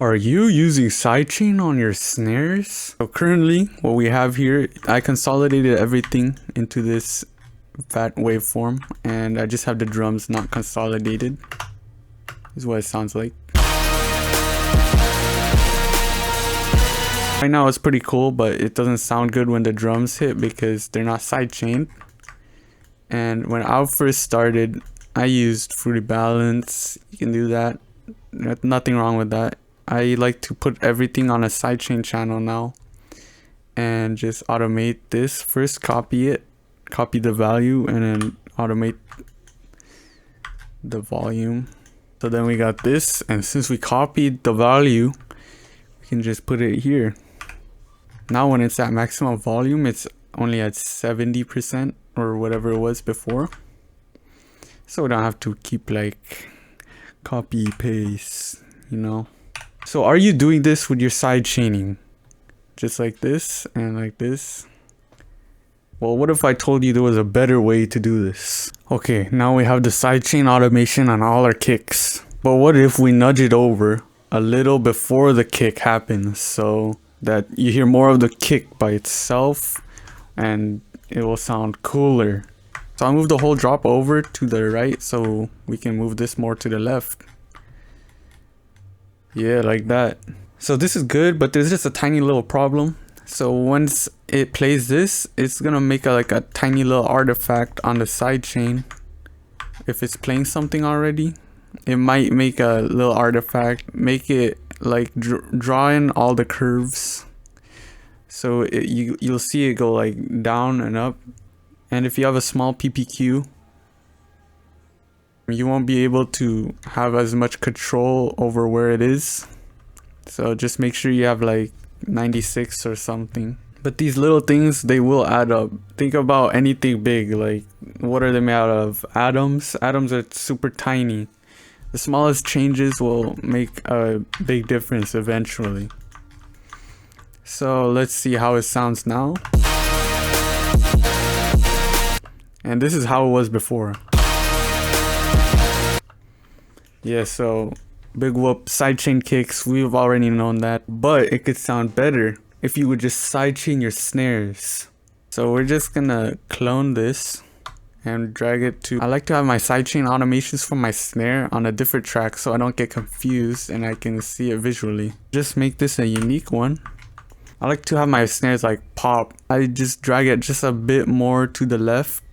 Are you using sidechain on your snares? So currently what we have here, I consolidated everything into this fat waveform and I just have the drums not consolidated. This is what it sounds like. Right now it's pretty cool, but it doesn't sound good when the drums hit because they're not sidechained. And when I first started, I used Fruity Balance. You can do that. There's nothing wrong with that. I like to put everything on a sidechain channel now and just automate this. First copy it, copy the value, and then automate the volume. So then we got this, and since we copied the value, we can just put it here. Now when it's at maximum volume, it's only at 70% or whatever it was before. So we don't have to keep like copy paste, you know. So are you doing this with your side chaining? Just like this and like this? Well, what if I told you there was a better way to do this? Okay, now we have the sidechain automation on all our kicks. But what if we nudge it over a little before the kick happens so that you hear more of the kick by itself and it will sound cooler? So I'll move the whole drop over to the right so we can move this more to the left. Yeah, like that. So this is good, but there's just a tiny little problem. So once it plays this, it's gonna make like a tiny little artifact on the side chain. If it's playing something already, it might make a little artifact, make it like draw in all the curves. So you'll see it go like down and up. And if you have a small PPQ, you won't be able to have as much control over where it is. So just make sure you have like 96 or something. But these little things, they will add up. Think about anything big, like what are they made out of? Atoms? Atoms are super tiny. The smallest changes will make a big difference eventually. So let's see how it sounds now. And this is how it was before. Yeah, so big whoop, sidechain kicks, we've already known that. But it could sound better if you would just sidechain your snares. So we're just gonna clone this and drag it to... I like to have my sidechain automations for my snare on a different track so I don't get confused and I can see it visually. Just make this a unique one. I like to have my snares like pop. I just drag it just a bit more to the left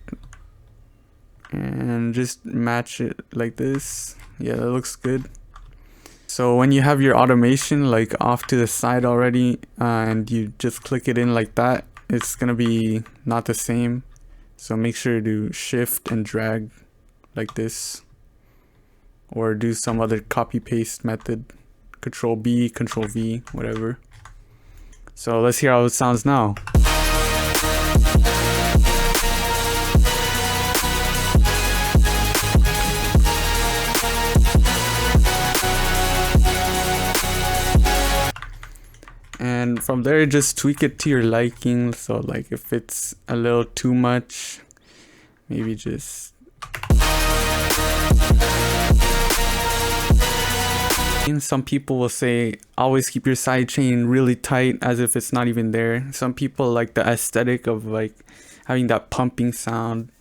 and just match it like this. Yeah, that looks good. So when you have your automation like off to the side already and you just click it in like that, it's gonna be not the same. So make sure to shift and drag like this, or do some other copy paste method. Control B, Control V, whatever. So let's hear how it sounds now. And from there, just tweak it to your liking. So like if it's a little too much, maybe just... Some people will say always keep your sidechain really tight as if it's not even there. Some people like the aesthetic of like having that pumping sound,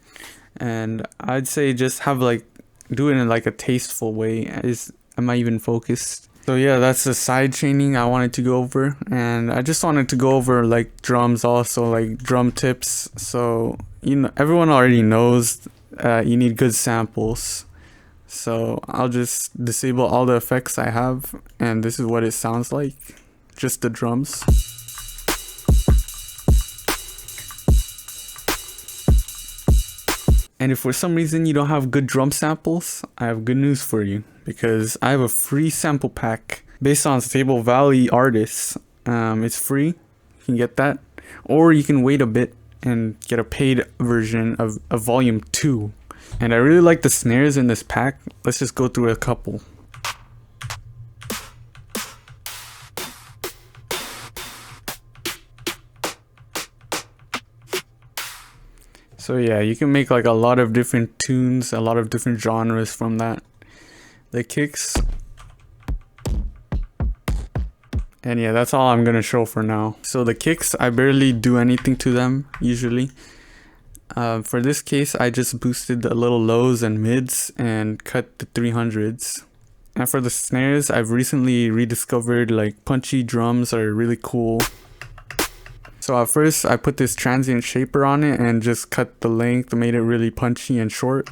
and I'd say just have like do it in like a tasteful way. Am I even focused? So yeah, that's the side chaining I wanted to go over, and I just wanted to go over like drums also, like drum tips. So you know, everyone already knows you need good samples. So I'll just disable all the effects I have, and this is what it sounds like, just the drums. And if for some reason you don't have good drum samples, I have good news for you, because I have a free sample pack based on Stable Valley artists. It's free, you can get that, or you can wait a bit and get a paid version of volume 2. And I really like the snares in this pack. Let's just go through a couple. So yeah, you can make like a lot of different tunes, a lot of different genres from that. The kicks, And yeah, that's all I'm gonna show for now. So the kicks, I barely do anything to them usually. For this case, I just boosted the little lows and mids and cut the 300s. And for the snares, I've recently rediscovered like punchy drums are really cool. So at first I put this transient shaper on it and just cut the length, made it really punchy and short.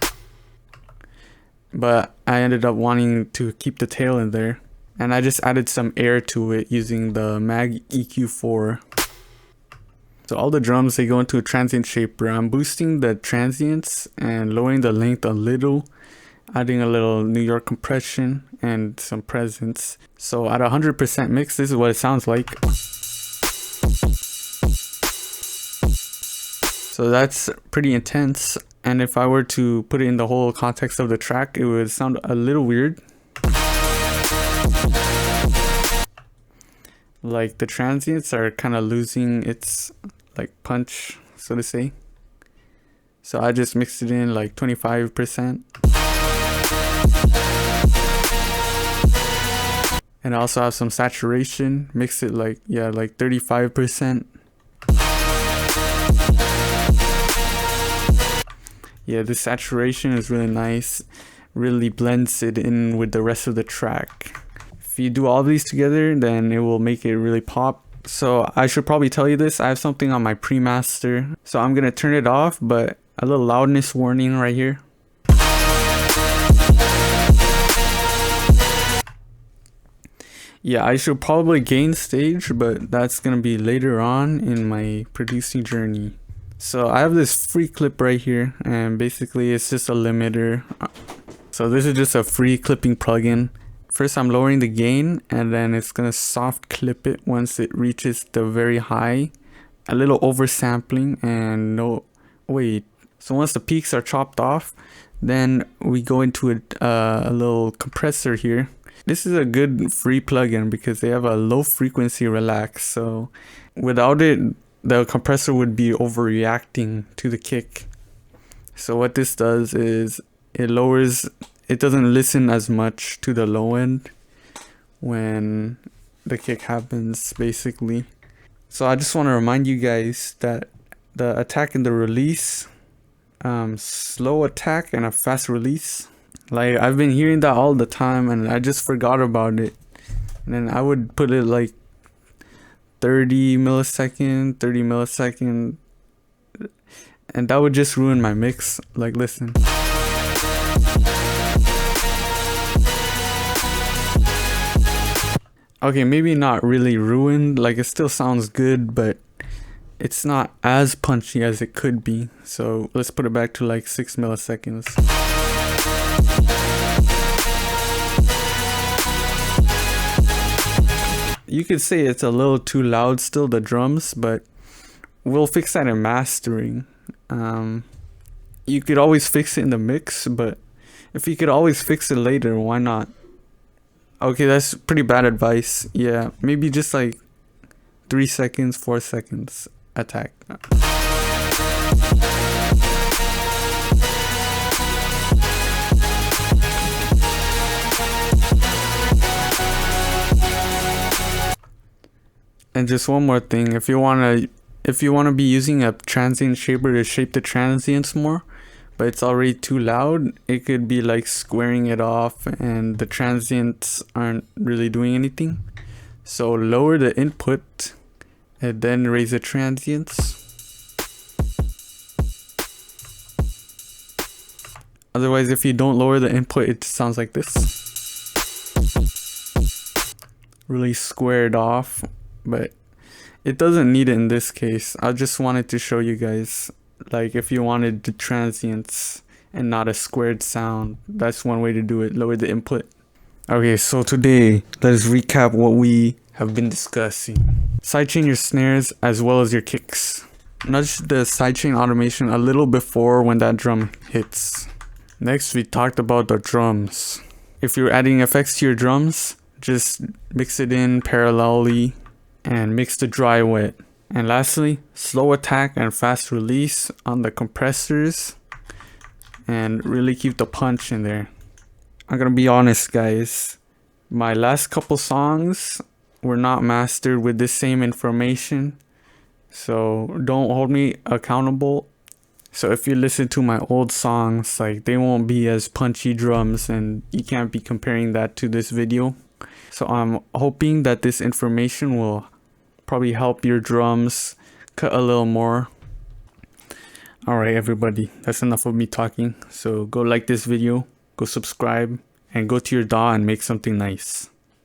But I ended up wanting to keep the tail in there. And I just added some air to it using the Mag EQ4. So all the drums, they go into a transient shaper. I'm boosting the transients and lowering the length a little, adding a little New York compression and some presence. So at 100% mix, this is what it sounds like. So that's pretty intense. And if I were to put it in the whole context of the track, it would sound a little weird. Like the transients are kind of losing its like punch, so to say. So I just mixed it in like 25%. And I also have some saturation, mix it like, yeah, like 35%. Yeah, the saturation is really nice, really blends it in with the rest of the track. If you do all these together, then it will make it really pop. So I should probably tell you this, I have something on my pre-master. So I'm gonna turn it off, but a little loudness warning right here. Yeah, I should probably gain stage, but that's gonna be later on in my producing journey. So I have this free clip right here, and basically it's just a limiter. So this is just a free clipping plugin. First I'm lowering the gain, and then it's gonna soft clip it once it reaches the very high. A little oversampling and no, wait. So once the peaks are chopped off, then we go into a little compressor here. This is a good free plugin because they have a low frequency relax. So without it, the compressor would be overreacting to the kick. So what this does is it lowers, it doesn't listen as much to the low end when the kick happens, basically. So I just want to remind you guys that the attack and the release, slow attack and a fast release, like I've been hearing that all the time and I just forgot about it. And then I would put it like 30 millisecond, and that would just ruin my mix. Like, listen. Okay, maybe not really ruined, like it still sounds good, but it's not as punchy as it could be. So let's put it back to like 6 milliseconds. You could say it's a little too loud still, the drums, but we'll fix that in mastering. You could always fix it in the mix, but if you could always fix it later, why not? Okay, that's pretty bad advice. Yeah, maybe just like 3 seconds, 4 seconds attack. And just one more thing, if you wanna be using a transient shaper to shape the transients more, but it's already too loud, it could be like squaring it off and the transients aren't really doing anything. So lower the input and then raise the transients. Otherwise, if you don't lower the input, it sounds like this. Really squared off, but it doesn't need it in this case. I just wanted to show you guys, like if you wanted the transients and not a squared sound, that's one way to do it, lower the input. Okay, so today, let's recap what we have been discussing. Sidechain your snares as well as your kicks. Nudge the sidechain automation a little before when that drum hits. Next, we talked about the drums. If you're adding effects to your drums, just mix it in parallelly and mix the dry wet. And lastly, slow attack and fast release on the compressors and really keep the punch in there. I'm gonna be honest, guys, my last couple songs we're not mastered with the same information. So don't hold me accountable. So if you listen to my old songs, like, they won't be as punchy drums, and you can't be comparing that to this video. So I'm hoping that this information will probably help your drums cut a little more. Alright everybody, that's enough of me talking. So go like this video, go subscribe, and go to your DAW and make something nice.